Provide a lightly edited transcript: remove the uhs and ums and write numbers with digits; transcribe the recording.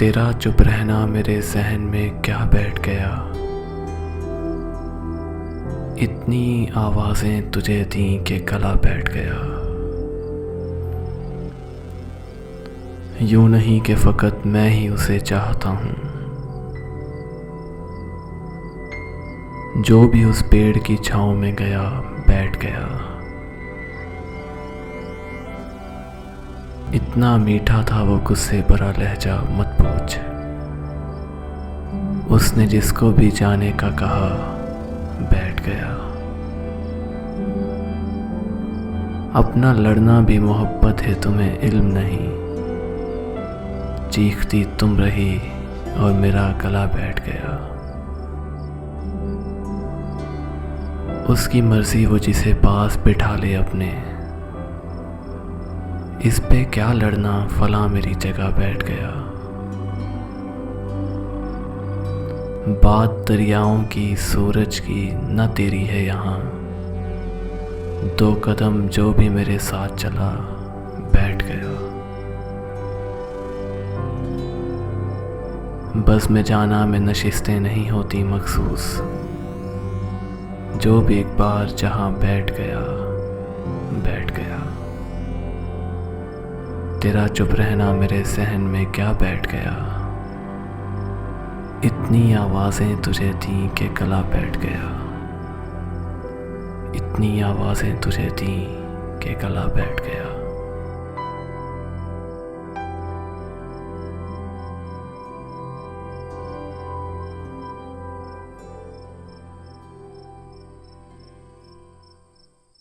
तेरा चुप रहना मेरे ज़हन में क्या बैठ गया। इतनी आवाज़ें तुझे दी कि गला बैठ गया। यूं नहीं कि फ़कत मैं ही उसे चाहता हूँ। जो भी उस पेड़ की छाँव में गया बैठ गया। इतना मीठा था वो गुस्से भरा लहजा मत पूछ। उसने जिसको भी जाने का कहा बैठ गया। अपना लड़ना भी मोहब्बत है तुम्हें इल्म नहीं। चीखती तुम रही और मेरा गला बैठ गया। उसकी मर्जी वो जिसे पास बिठा ले अपने। इस पे क्या लड़ना फला मेरी जगह बैठ गया। बात दरियाओं की सूरज की न तेरी है यहाँ। दो कदम जो भी मेरे साथ चला बैठ गया। बस में जाना में नशिस्तें नहीं होती मखसूस। जो भी एक बार जहाँ बैठ गया बैठ गया। तेरा चुप रहना मेरे ज़हन में क्या बैठ गया। इतनी आवाज़ें तुझे दी कि गला बैठ गया। इतनी आवाज़ें तुझे दी कि गला बैठ गया।